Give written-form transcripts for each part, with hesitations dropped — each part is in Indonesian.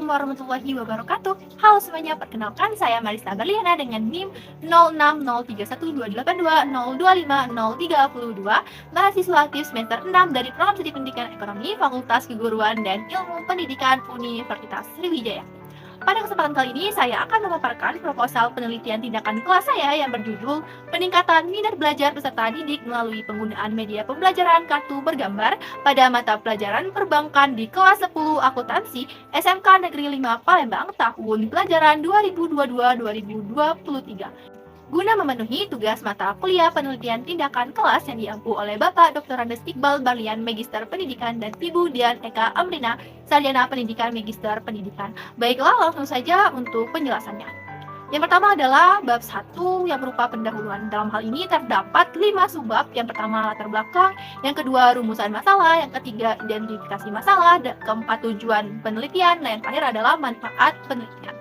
warahmatullahi wabarakatuh. Halo semuanya, perkenalkan saya Marista Berliana dengan NIM 06031282025032, mahasiswa aktif semester 6 dari Program Studi Pendidikan Ekonomi Fakultas Keguruan dan Ilmu Pendidikan Universitas Sriwijaya. Pada kesempatan kali ini, saya akan memaparkan proposal penelitian tindakan kelas saya yang berjudul Peningkatan Minat Belajar Peserta Didik Melalui Penggunaan Media Pembelajaran Kartu Bergambar pada Mata Pelajaran Perbankan di Kelas 10 Akuntansi SMK Negeri 5 Palembang tahun pelajaran 2022-2023. Guna memenuhi tugas mata kuliah penelitian tindakan kelas yang diampu oleh Bapak Dr. Andes Iqbal Barlian, Magister Pendidikan, dan Ibu Dian Eka Amrina, Sarjana Pendidikan Magister Pendidikan. Baiklah, langsung saja untuk penjelasannya. Yang pertama adalah bab 1 yang berupa pendahuluan. Dalam hal ini terdapat 5 subbab. Yang pertama latar belakang, yang kedua rumusan masalah, yang ketiga identifikasi masalah, keempat tujuan penelitian, dan yang terakhir adalah manfaat penelitian.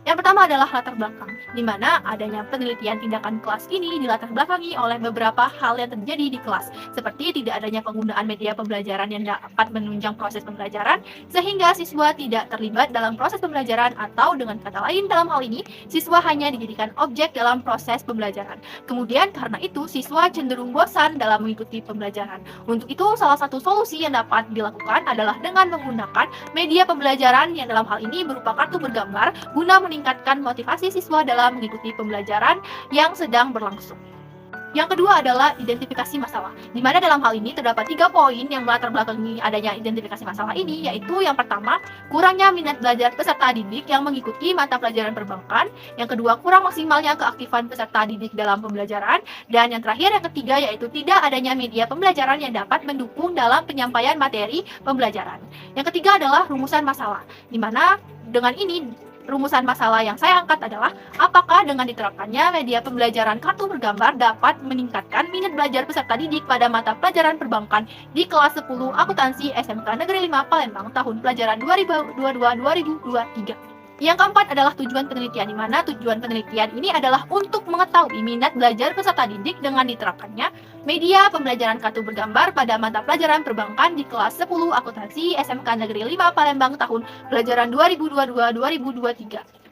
Yang pertama adalah latar belakang, di mana adanya penelitian tindakan kelas ini dilatar belakangi oleh beberapa hal yang terjadi di kelas, seperti tidak adanya penggunaan media pembelajaran yang dapat menunjang proses pembelajaran, sehingga siswa tidak terlibat dalam proses pembelajaran, atau dengan kata lain dalam hal ini, siswa hanya dijadikan objek dalam proses pembelajaran. Kemudian karena itu, siswa cenderung bosan dalam mengikuti pembelajaran. Untuk itu, salah satu solusi yang dapat dilakukan adalah dengan menggunakan media pembelajaran yang dalam hal ini berupa kartu bergambar, guna meningkatkan motivasi siswa dalam mengikuti pembelajaran yang sedang berlangsung. Yang kedua adalah identifikasi masalah, di mana dalam hal ini terdapat 3 poin yang melatar belakangi adanya identifikasi masalah ini, yaitu yang pertama, kurangnya minat belajar peserta didik yang mengikuti mata pelajaran perbankan, yang kedua, kurang maksimalnya keaktifan peserta didik dalam pembelajaran, dan yang terakhir, yang ketiga, yaitu tidak adanya media pembelajaran yang dapat mendukung dalam penyampaian materi pembelajaran. Yang ketiga adalah rumusan masalah, di mana dengan ini rumusan masalah yang saya angkat adalah apakah dengan diterapkannya media pembelajaran kartu bergambar dapat meningkatkan minat belajar peserta didik pada mata pelajaran perbankan di kelas 10 akuntansi SMK Negeri 5 Palembang tahun pelajaran 2022-2023. Yang keempat adalah tujuan penelitian, di mana tujuan penelitian ini adalah untuk mengetahui minat belajar peserta didik dengan diterapkannya media pembelajaran kartu bergambar pada mata pelajaran perbankan di kelas 10 akuntansi SMK Negeri 5 Palembang tahun pelajaran 2022-2023.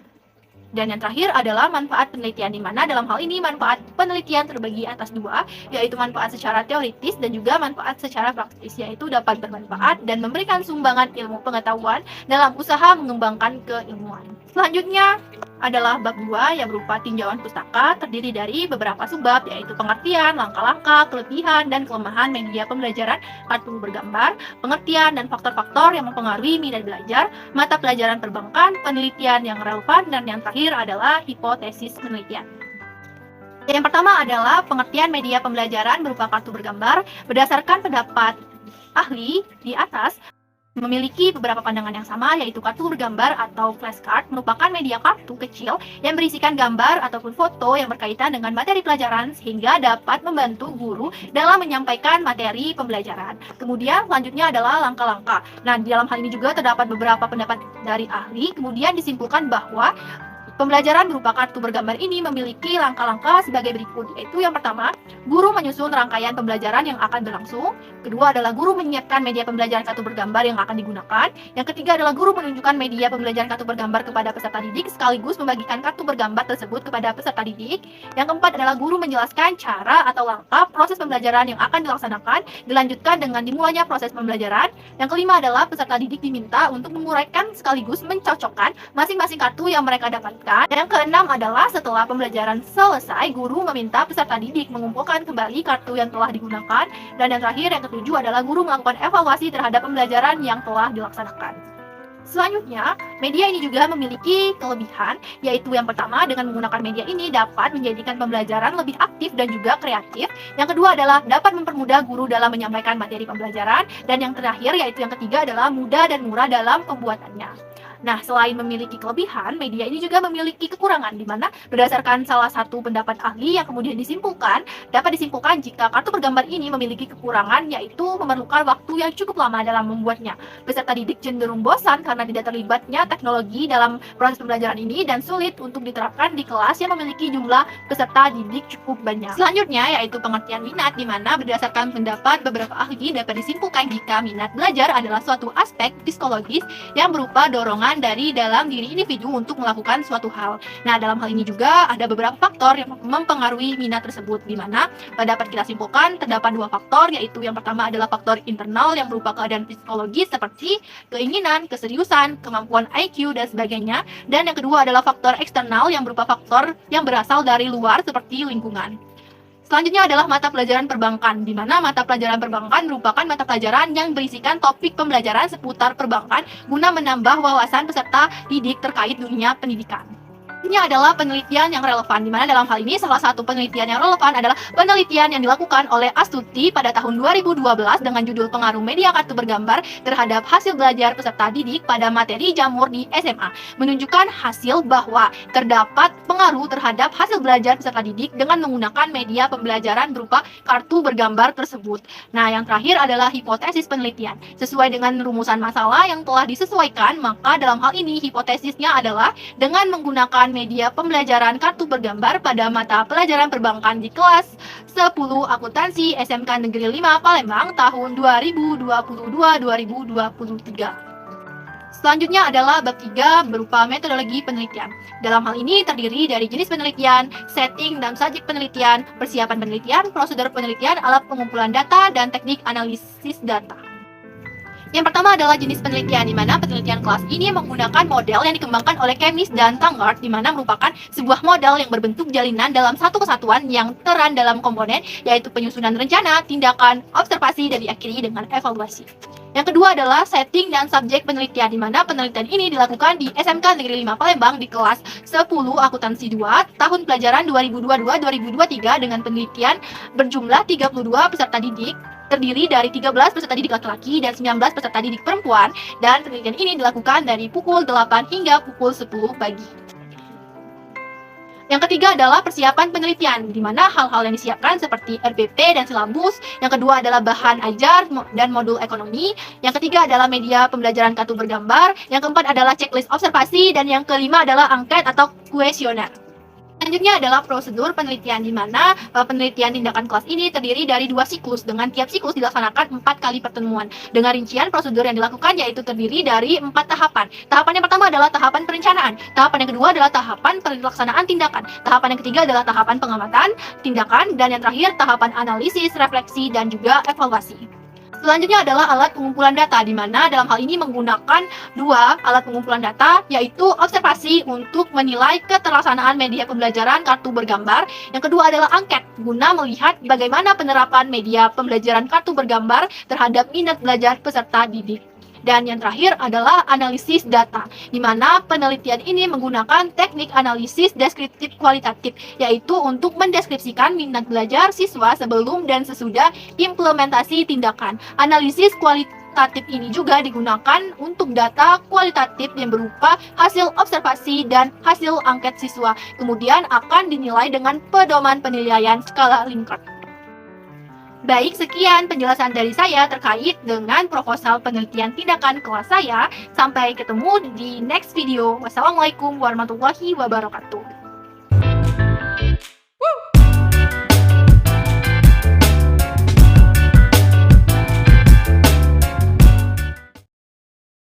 Dan yang terakhir adalah manfaat penelitian, di mana dalam hal ini manfaat penelitian terbagi atas 2, yaitu manfaat secara teoritis dan juga manfaat secara praktis, yaitu dapat bermanfaat dan memberikan sumbangan ilmu pengetahuan dalam usaha mengembangkan keilmuan. Selanjutnya adalah bab 2 yang berupa tinjauan pustaka, terdiri dari beberapa subbab, yaitu pengertian, langkah-langkah, kelebihan, dan kelemahan media pembelajaran kartu bergambar, pengertian dan faktor-faktor yang mempengaruhi minat belajar, mata pelajaran perbankan, penelitian yang relevan, dan yang terakhir adalah hipotesis penelitian. Yang pertama adalah pengertian media pembelajaran berupa kartu bergambar. Berdasarkan pendapat ahli di atas, memiliki beberapa pandangan yang sama, yaitu kartu bergambar atau flashcard merupakan media kartu kecil yang berisikan gambar ataupun foto yang berkaitan dengan materi pelajaran sehingga dapat membantu guru dalam menyampaikan materi pembelajaran. Kemudian selanjutnya adalah langkah-langkah. Nah, di dalam hal ini juga terdapat beberapa pendapat dari ahli, kemudian disimpulkan bahwa pembelajaran berupa kartu bergambar ini memiliki langkah-langkah sebagai berikut, yaitu yang pertama, guru menyusun rangkaian pembelajaran yang akan berlangsung. Kedua adalah guru menyiapkan media pembelajaran kartu bergambar yang akan digunakan. Yang ketiga adalah guru menunjukkan media pembelajaran kartu bergambar kepada peserta didik sekaligus membagikan kartu bergambar tersebut kepada peserta didik. Yang keempat adalah guru menjelaskan cara atau langkah proses pembelajaran yang akan dilaksanakan, dilanjutkan dengan dimulainya proses pembelajaran. Yang kelima adalah peserta didik diminta untuk menguraikan sekaligus mencocokkan masing-masing kartu yang mereka dapatkan. Yang keenam adalah setelah pembelajaran selesai, guru meminta peserta didik mengumpulkan kembali kartu yang telah digunakan. Dan yang terakhir, yang ketujuh adalah guru melakukan evaluasi terhadap pembelajaran yang telah dilaksanakan. Selanjutnya, media ini juga memiliki kelebihan, yaitu yang pertama, dengan menggunakan media ini dapat menjadikan pembelajaran lebih aktif dan juga kreatif. Yang kedua adalah dapat mempermudah guru dalam menyampaikan materi pembelajaran. Dan yang terakhir, yaitu yang ketiga, adalah mudah dan murah dalam pembuatannya. Nah, selain memiliki kelebihan, media ini juga memiliki kekurangan, di mana berdasarkan salah satu pendapat ahli yang kemudian dapat disimpulkan jika kartu bergambar ini memiliki kekurangan, yaitu memerlukan waktu yang cukup lama dalam membuatnya. Peserta didik cenderung bosan karena tidak terlibatnya teknologi dalam proses pembelajaran ini dan sulit untuk diterapkan di kelas yang memiliki jumlah peserta didik cukup banyak. Selanjutnya yaitu pengertian minat, di mana berdasarkan pendapat beberapa ahli dapat disimpulkan jika minat belajar adalah suatu aspek psikologis yang berupa dorongan kemampuan dari dalam diri individu untuk melakukan suatu hal. Nah, dalam hal ini juga ada beberapa faktor yang mempengaruhi minat tersebut, di mana dapat kita simpulkan terdapat dua faktor, yaitu yang pertama adalah faktor internal yang berupa keadaan psikologis seperti keinginan, keseriusan, kemampuan IQ, dan sebagainya. Dan yang kedua adalah faktor eksternal yang berupa faktor yang berasal dari luar seperti lingkungan. Selanjutnya adalah mata pelajaran perbankan, di mana mata pelajaran perbankan merupakan mata pelajaran yang berisikan topik pembelajaran seputar perbankan guna menambah wawasan peserta didik terkait dunia pendidikan. Ini adalah penelitian yang relevan, di mana dalam hal ini salah satu penelitian yang relevan adalah penelitian yang dilakukan oleh Astuti pada tahun 2012 dengan judul pengaruh media kartu bergambar terhadap hasil belajar peserta didik pada materi jamur di SMA, menunjukkan hasil bahwa terdapat pengaruh terhadap hasil belajar peserta didik dengan menggunakan media pembelajaran berupa kartu bergambar tersebut. Nah, yang terakhir adalah hipotesis penelitian. Sesuai dengan rumusan masalah yang telah disesuaikan, maka dalam hal ini hipotesisnya adalah dengan menggunakan media pembelajaran kartu bergambar pada mata pelajaran perbankan di kelas 10 akuntansi SMK Negeri 5 Palembang tahun 2022-2023. Selanjutnya adalah bab 3 berupa metodologi penelitian. Dalam hal ini terdiri dari jenis penelitian, setting dan subjek penelitian, persiapan penelitian, prosedur penelitian, alat pengumpulan data, dan teknik analisis data. Yang pertama adalah jenis penelitian, di mana penelitian kelas ini menggunakan model yang dikembangkan oleh Chemist dan Tangard, di mana merupakan sebuah model yang berbentuk jalinan dalam satu kesatuan yang terang dalam komponen, yaitu penyusunan rencana, tindakan, observasi, dan diakhiri dengan evaluasi. Yang kedua adalah setting dan subjek penelitian, di mana penelitian ini dilakukan di SMK Negeri 5 Palembang di kelas 10 akuntansi 2 tahun pelajaran 2022-2023 dengan penelitian berjumlah 32 peserta didik, terdiri dari 13 peserta didik laki-laki dan 19 peserta didik perempuan, dan penelitian ini dilakukan dari pukul 8 hingga pukul 10 pagi. Yang ketiga adalah persiapan penelitian, di mana hal-hal yang disiapkan seperti RPP dan silabus. Yang kedua adalah bahan ajar dan modul ekonomi. Yang ketiga adalah media pembelajaran kartu bergambar. Yang keempat adalah checklist observasi. Dan yang kelima adalah angket atau kuesioner. Selanjutnya adalah prosedur penelitian, di mana penelitian tindakan kelas ini terdiri dari 2 siklus, dengan tiap siklus dilaksanakan 4 kali pertemuan. Dengan rincian prosedur yang dilakukan yaitu terdiri dari 4 tahapan. Tahapan yang pertama adalah tahapan perencanaan, tahapan yang kedua adalah tahapan pelaksanaan tindakan, tahapan yang ketiga adalah tahapan pengamatan tindakan, dan yang terakhir tahapan analisis, refleksi, dan juga evaluasi. Selanjutnya adalah alat pengumpulan data, di mana dalam hal ini menggunakan 2 alat pengumpulan data, yaitu observasi untuk menilai keterlaksanaan media pembelajaran kartu bergambar. Yang kedua adalah angket, guna melihat bagaimana penerapan media pembelajaran kartu bergambar terhadap minat belajar peserta didik. Dan yang terakhir adalah analisis data, di mana penelitian ini menggunakan teknik analisis deskriptif kualitatif, yaitu untuk mendeskripsikan minat belajar siswa sebelum dan sesudah implementasi tindakan. Analisis kualitatif ini juga digunakan untuk data kualitatif yang berupa hasil observasi dan hasil angket siswa, kemudian akan dinilai dengan pedoman penilaian skala Likert. Baik, sekian penjelasan dari saya terkait dengan proposal penelitian tindakan kelas saya. Sampai ketemu di next video. Wassalamualaikum warahmatullahi wabarakatuh.